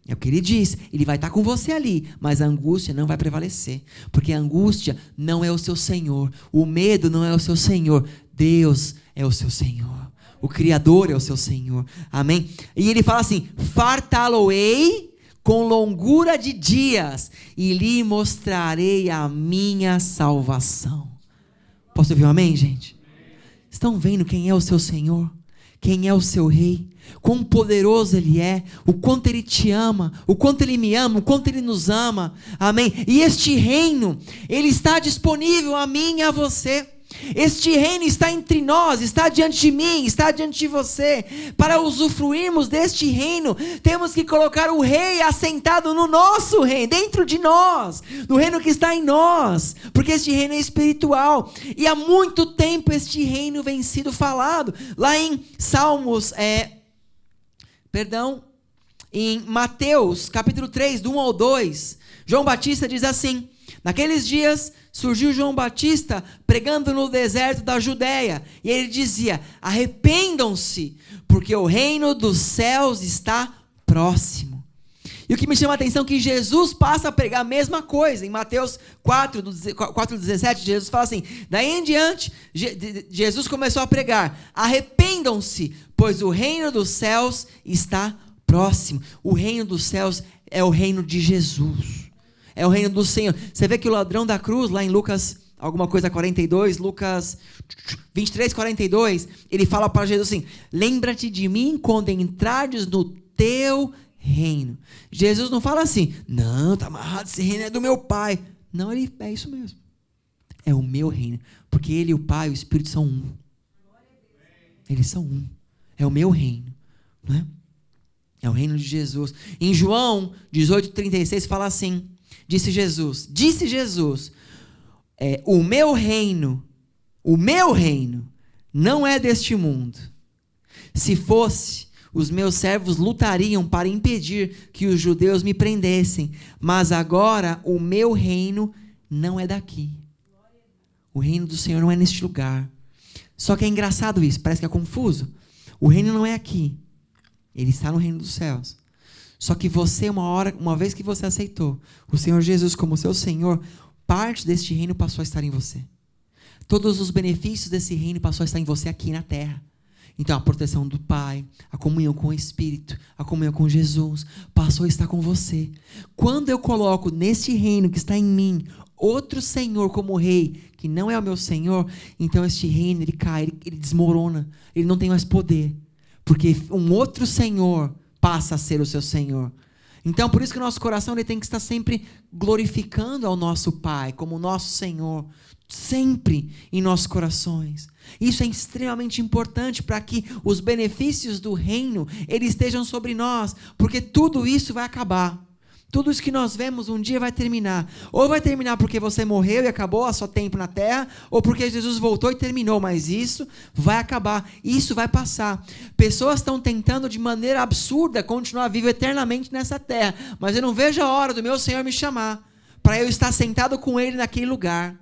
É o que ele diz. Ele vai estar com você ali, mas a angústia não vai prevalecer. Porque a angústia não é o seu Senhor. O medo não é o seu Senhor. Deus é o seu Senhor. O Criador é o seu Senhor. Amém? E ele fala assim, fartá-lo-ei com longura de dias, e lhe mostrarei a minha salvação. Posso ouvir um amém, gente? Estão vendo quem é o seu Senhor? Quem é o seu Rei? Quão poderoso Ele é, o quanto Ele te ama, o quanto Ele me ama, o quanto Ele nos ama. Amém? E este reino, Ele está disponível a mim e a você. Este reino está entre nós, está diante de mim, está diante de você. Para usufruirmos deste reino, temos que colocar o rei assentado no nosso reino, dentro de nós, no reino que está em nós, porque este reino é espiritual. E há muito tempo este reino vem sido falado. Lá em Salmos, em Mateus, capítulo 3, do 1 ao 2, João Batista diz assim: naqueles dias surgiu João Batista pregando no deserto da Judéia, e ele dizia: arrependam-se, porque o reino dos céus está próximo. E o que me chama a atenção é que Jesus passa a pregar a mesma coisa. Em Mateus 4:17, Jesus fala assim: daí em diante, Jesus começou a pregar: arrependam-se, pois o reino dos céus está próximo. O reino dos céus é o reino de Jesus. É o reino do Senhor. Você vê que o ladrão da cruz, lá em Lucas, alguma coisa 42, Lucas 23, 42, ele fala para Jesus assim: lembra-te de mim quando entrares no teu reino. Jesus não fala assim: não, está amarrado, esse reino é do meu Pai. Não, ele é isso mesmo. É o meu reino. Porque Ele e o Pai e o Espírito são um. Eles são um. É o meu reino. Não é? É o reino de Jesus. Em João 18:36 fala assim: disse Jesus, o meu reino não é deste mundo. Se fosse, os meus servos lutariam para impedir que os judeus me prendessem, mas agora o meu reino não é daqui. O reino do Senhor não é neste lugar. Só que é engraçado isso, parece que é confuso. O reino não é aqui, ele está no reino dos céus. Só que você, uma vez que você aceitou o Senhor Jesus como seu Senhor, parte deste reino passou a estar em você. Todos os benefícios desse reino passou a estar em você aqui na terra. Então a proteção do Pai, a comunhão com o Espírito, a comunhão com Jesus, passou a estar com você. Quando eu coloco neste reino que está em mim, outro Senhor como Rei, que não é o meu Senhor, então este reino ele cai, ele desmorona, ele não tem mais poder. Porque um outro Senhor passa a ser o seu Senhor. Então, por isso que o nosso coração ele tem que estar sempre glorificando ao nosso Pai, como o nosso Senhor, sempre em nossos corações. Isso é extremamente importante para que os benefícios do reino, eles estejam sobre nós, porque tudo isso vai acabar. Tudo isso que nós vemos um dia vai terminar. Ou vai terminar porque você morreu e acabou o seu tempo na terra, ou porque Jesus voltou e terminou, mas isso vai acabar, isso vai passar. Pessoas estão tentando de maneira absurda continuar vivo eternamente nessa terra, mas eu não vejo a hora do meu Senhor me chamar, para eu estar sentado com Ele naquele lugar.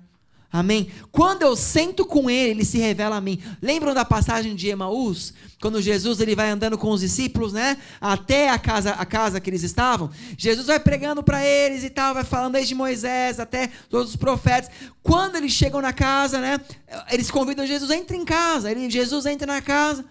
Amém? Quando eu sento com Ele se revela a mim. Lembram da passagem de Emaús? Quando Jesus ele vai andando com os discípulos, né? Até a casa que eles estavam. Jesus vai pregando para eles e tal, vai falando desde Moisés até todos os profetas. Quando eles chegam na casa, né? Eles convidam Jesus, entra em casa. Jesus entra na casa.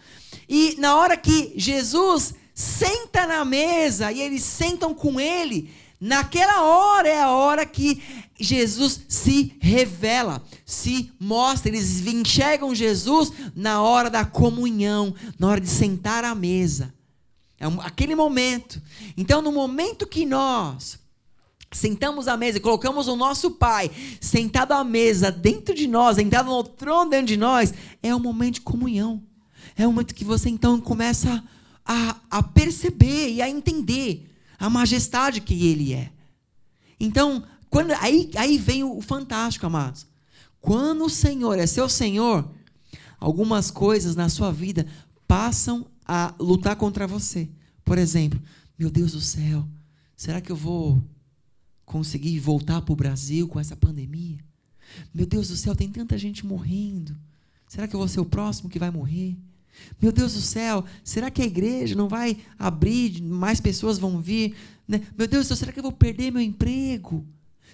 E na hora que Jesus senta na mesa e eles sentam com Ele, naquela hora é a hora que Jesus se revela, se mostra. Eles enxergam Jesus na hora da comunhão, na hora de sentar à mesa. É aquele momento. Então, no momento que nós sentamos à mesa e colocamos o nosso Pai sentado à mesa dentro de nós, sentado no trono dentro de nós, é um momento de comunhão. É um momento que você então começa a perceber e a entender a majestade que Ele é. Então, aí vem o fantástico, amados. Quando o Senhor é seu Senhor, algumas coisas na sua vida passam a lutar contra você. Por exemplo, meu Deus do céu, será que eu vou conseguir voltar para o Brasil com essa pandemia? Meu Deus do céu, tem tanta gente morrendo. Será que eu vou ser o próximo que vai morrer? Meu Deus do céu, será que a igreja não vai abrir, mais pessoas vão vir? Né? Meu Deus do céu, será que eu vou perder meu emprego?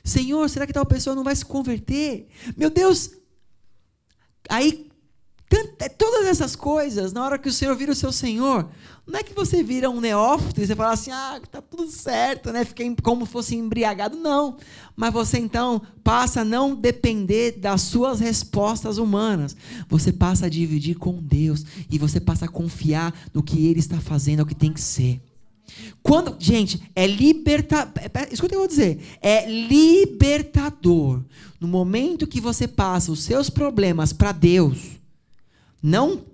Senhor, será que tal pessoa não vai se converter? Meu Deus, aí, todas essas coisas, na hora que o Senhor vira o seu Senhor, não é que você vira um neófito e você fala assim, tá tudo certo, né? Fiquei como fosse embriagado, não. Mas você então passa a não depender das suas respostas humanas. Você passa a dividir com Deus e você passa a confiar no que Ele está fazendo, é o que tem que ser. Gente, escuta o que eu vou dizer, é libertador. No momento que você passa os seus problemas para Deus, não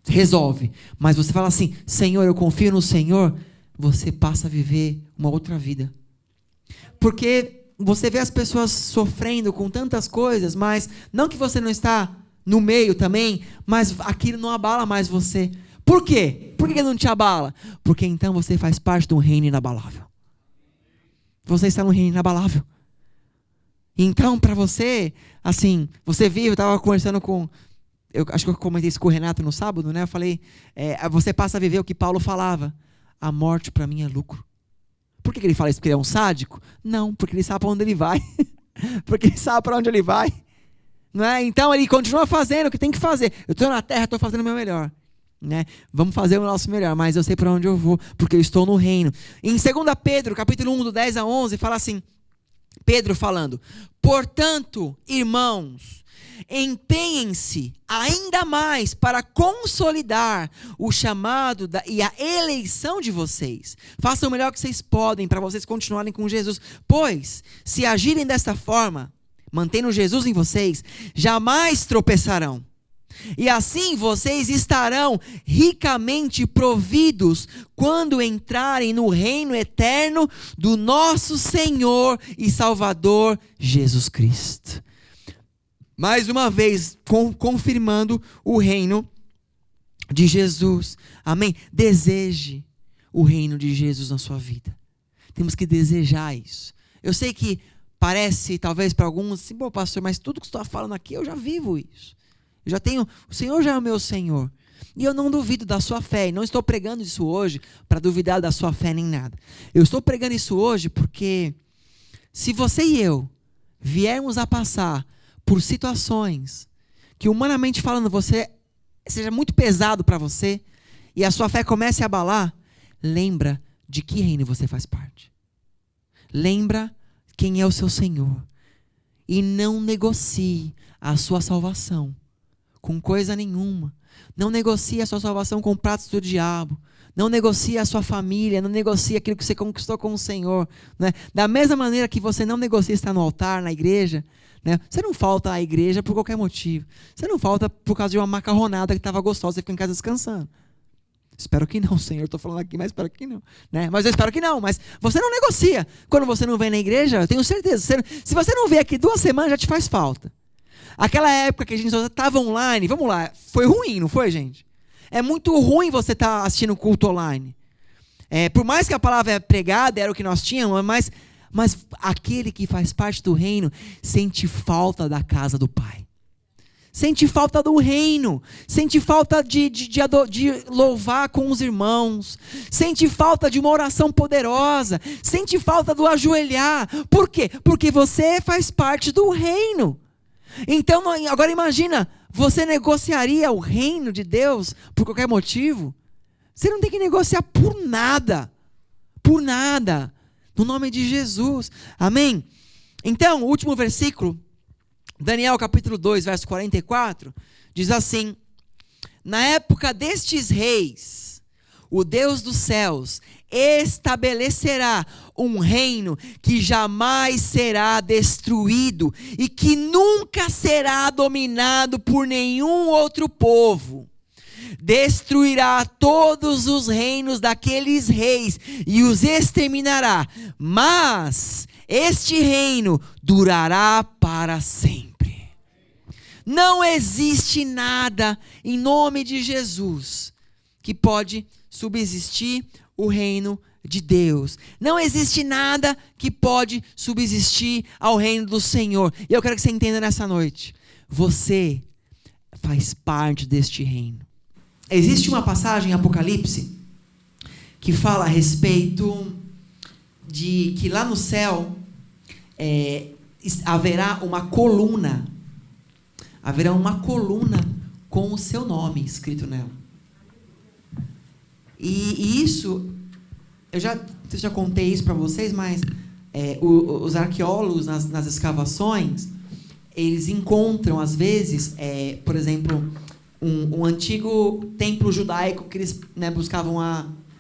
resolve, mas você fala assim, Senhor, eu confio no Senhor, você passa a viver uma outra vida. Porque você vê as pessoas sofrendo com tantas coisas, mas não que você não está no meio também, mas aquilo não abala mais você. Por quê? Por que não te abala? Porque então você faz parte de um reino inabalável. Você está no reino inabalável. Então, para você, assim, você vive, eu estava conversando eu acho que eu comentei isso com o Renato no sábado, né? Eu falei, você passa a viver o que Paulo falava. A morte para mim é lucro. Por que ele fala isso? Porque ele é um sádico? Não, porque ele sabe para onde ele vai. Porque ele sabe para onde ele vai. Não é? Então ele continua fazendo o que tem que fazer. Eu estou na terra, estou fazendo o meu melhor. Né? Vamos fazer o nosso melhor, mas eu sei para onde eu vou, porque eu estou no reino. Em 2 Pedro, capítulo 1, do 10 a 11, fala assim, Pedro falando, portanto, irmãos, empenhem-se ainda mais para consolidar o chamado e a eleição de vocês. Façam o melhor que vocês podem para vocês continuarem com Jesus. Pois, se agirem desta forma, mantendo Jesus em vocês, jamais tropeçarão. E assim vocês estarão ricamente providos quando entrarem no reino eterno do nosso Senhor e Salvador Jesus Cristo. Mais uma vez, confirmando o reino de Jesus. Amém? Deseje o reino de Jesus na sua vida. Temos que desejar isso. Eu sei que parece, talvez para alguns, assim, pô, pastor, mas tudo que você está falando aqui, eu já vivo isso. Eu já tenho, o Senhor já é o meu Senhor. E eu não duvido da sua fé. E não estou pregando isso hoje para duvidar da sua fé nem nada. Eu estou pregando isso hoje porque se você e eu viermos a passar por situações que, humanamente falando, seja muito pesado para você e a sua fé comece a abalar, lembra de que reino você faz parte. Lembra quem é o seu Senhor. E não negocie a sua salvação com coisa nenhuma. Não negocie a sua salvação com pratos do diabo. Não negocie a sua família. Não negocie aquilo que você conquistou com o Senhor. Né? Da mesma maneira que você não negocia estar no altar, na igreja. Né? Você não falta à igreja por qualquer motivo. Você não falta por causa de uma macarronada que estava gostosa. Você fica em casa descansando. Espero que não, Senhor. Estou falando aqui, mas espero que não. Né? Mas eu espero que não. Mas você não negocia. Quando você não vem na igreja, eu tenho certeza. Se você não vier aqui 2 semanas, já te faz falta. Aquela época que a gente só estava online, vamos lá, foi ruim, não foi, gente? É muito ruim você estar assistindo culto online. Por mais que a palavra é pregada, era o que nós tínhamos, mas aquele que faz parte do reino sente falta da casa do Pai. Sente falta do reino. Sente falta de louvar com os irmãos. Sente falta de uma oração poderosa. Sente falta do ajoelhar. Por quê? Porque você faz parte do reino. Então, agora imagina, você negociaria o reino de Deus por qualquer motivo? Você não tem que negociar por nada. Por nada. No nome de Jesus. Amém? Então, o último versículo, Daniel capítulo 2, verso 44, diz assim: na época destes reis, o Deus dos céus estabelecerá um reino que jamais será destruído e que nunca será dominado por nenhum outro povo. Destruirá todos os reinos daqueles reis e os exterminará, mas este reino durará para sempre. Não existe nada, em nome de Jesus, que pode subsistir o reino de Deus. Não existe nada que pode subsistir ao reino do Senhor. E eu quero que você entenda nessa noite. Você faz parte deste reino. Existe uma passagem em Apocalipse que fala a respeito de que lá no céu haverá uma coluna. Haverá uma coluna com o seu nome escrito nela. E isso, eu já contei isso para vocês, mas os arqueólogos nas escavações, eles encontram às vezes, por exemplo, um antigo templo judaico que eles buscavam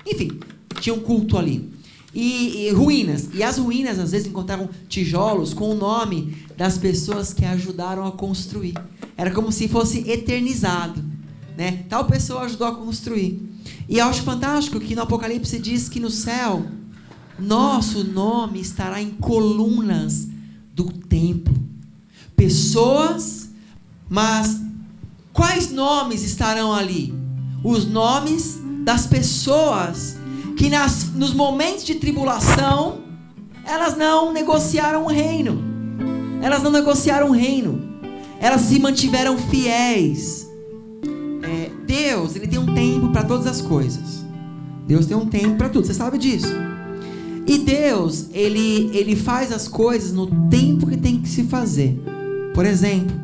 enfim, tinha um culto ali. E ruínas. E as ruínas, às vezes, encontravam tijolos com o nome das pessoas que ajudaram a construir. Era como se fosse eternizado, né? Tal pessoa ajudou a construir. E eu acho fantástico que no Apocalipse diz que no céu, nosso nome estará em colunas do templo. Pessoas, mas quais nomes estarão ali? Os nomes das pessoas que nos momentos de tribulação, elas não negociaram o reino. Elas não negociaram o reino. Elas se mantiveram fiéis. Deus, Ele tem um tempo para todas as coisas. Deus tem um tempo para tudo, você sabe disso. E Deus, Ele faz as coisas no tempo que tem que se fazer. Por exemplo,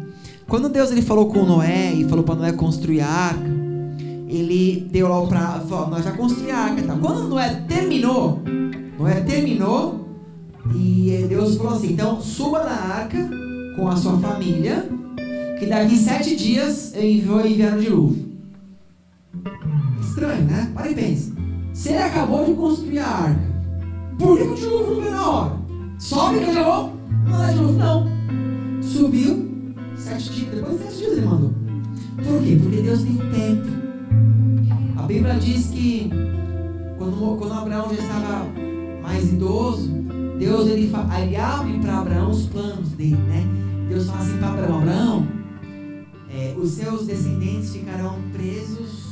quando Deus Ele falou com Noé e falou para Noé construir a arca, Ele deu lá o prazo, falou, nós já construímos a arca e tal. Quando Noé terminou e Deus falou assim, então suba na arca com a sua família, que daqui 7 dias eu vou enviar o dilúvio. Estranho, né? Para e pensa. Se ele acabou de construir a arca, por que o dilúvio não veio na hora? Sobe que eu já vou mandar dilúvio. Não. Subiu 7 dias, depois de 7 dias ele mandou. Por quê? Porque Deus tem um tempo. A Bíblia diz que quando Abraão já estava mais idoso, Deus ele abre para Abraão os planos dele, né? Deus fala assim para Abraão, os seus descendentes ficarão presos,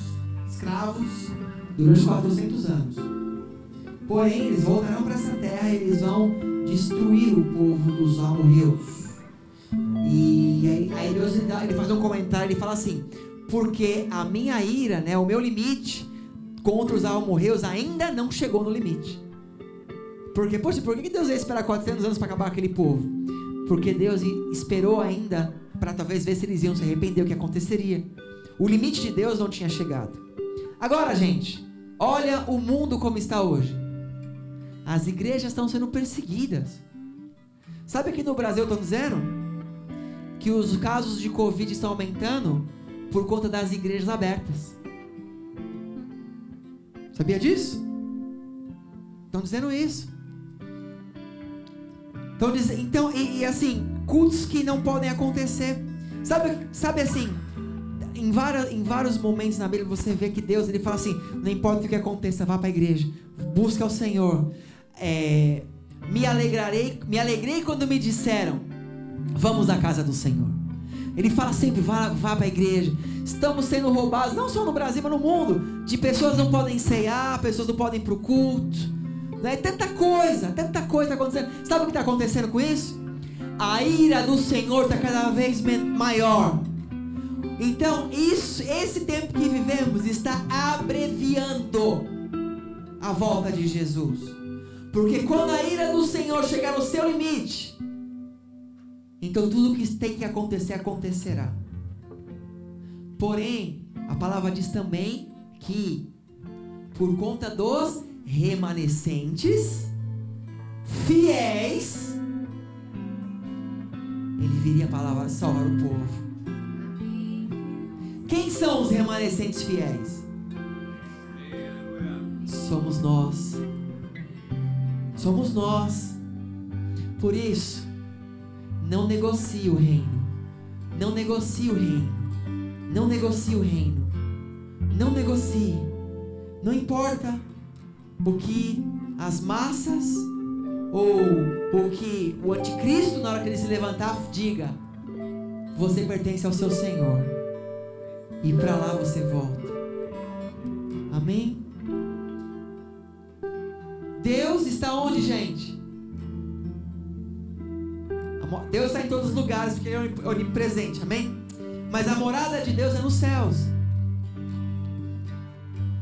escravos, durante 400 anos. Porém, eles voltarão para essa terra e eles vão destruir o povo dos amorreus. E aí Deus ele faz um comentário, ele fala assim, porque a minha ira, né, o meu limite contra os amorreus ainda não chegou no limite. Porque, poxa, por que Deus ia esperar 400 anos para acabar aquele povo? Porque Deus esperou ainda para talvez ver se eles iam se arrepender, o que aconteceria. O limite de Deus não tinha chegado. Agora, gente, olha o mundo como está hoje. As igrejas estão sendo perseguidas. Sabe aqui no Brasil estão dizendo que os casos de Covid estão aumentando por conta das igrejas abertas. Sabia disso? Estão dizendo isso. Então, assim, cultos que não podem acontecer. Sabe assim, em vários momentos na Bíblia você vê que Deus, Ele fala assim, não importa o que aconteça, vá para a igreja, busca o Senhor. Me alegrei quando me disseram, vamos à casa do Senhor. Ele fala sempre, vá para a igreja. Estamos sendo roubados, não só no Brasil, mas no mundo, de pessoas não podem ceiar, pessoas não podem ir para o culto. Né? Tanta coisa acontecendo. Sabe o que está acontecendo com isso? A ira do Senhor está cada vez maior. Então, esse tempo que vivemos está abreviando a volta de Jesus. Porque quando a ira do Senhor chegar no seu limite, então tudo que tem que acontecer, acontecerá. Porém, a palavra diz também que, por conta dos remanescentes, fiéis, Ele viria a palavra salvar o povo. Quem são os remanescentes fiéis? Somos nós. Somos nós. Por isso, não negocie o reino. Não negocie o reino. Não negocie o reino. Não negocie. Não importa o que as massas ou o que o anticristo, na hora que ele se levantar, diga. você pertence ao seu Senhor. E para lá você volta. Amém? Deus está onde, gente? Deus está em todos os lugares, porque Ele é onipresente, amém? Mas a morada de Deus é nos céus.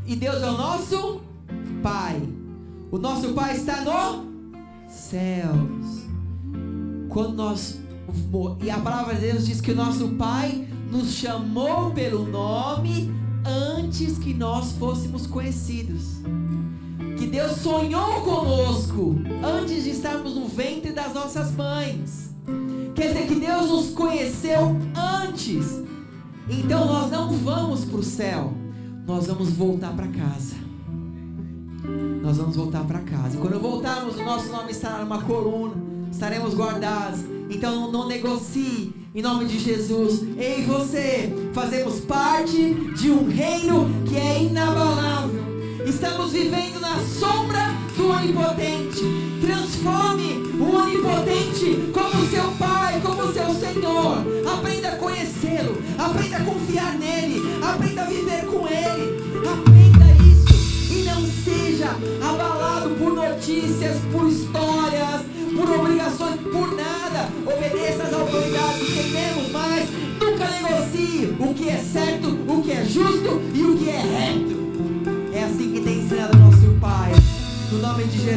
E Deus é o nosso Pai. O nosso Pai está nos céus. Quando e a palavra de Deus diz que o nosso Pai nos chamou pelo nome antes que nós fôssemos conhecidos. Que Deus sonhou conosco antes de estarmos no ventre das nossas mães. Quer dizer que Deus nos conheceu antes. Então nós não vamos para o céu, nós vamos voltar para casa. Nós vamos voltar para casa. E quando voltarmos, o nosso nome estará numa coluna, estaremos guardados. Então não negocie, em nome de Jesus. Eu e você fazemos parte de um reino que é inabalável. Estamos vivendo na sombra do Onipotente. Transforme o Onipotente como seu Pai, como seu Senhor. Aprenda a conhecê-lo, aprenda a confiar nele, aprenda a viver com ele. Aprenda isso e não seja abalado por notícias, por histórias, por obrigações, por nada. Obedeça às autoridades que temos, mas nunca negocie o que é certo, o que é justo e o que é reto. É assim que tem ensinado nosso Pai. No nome de Jesus.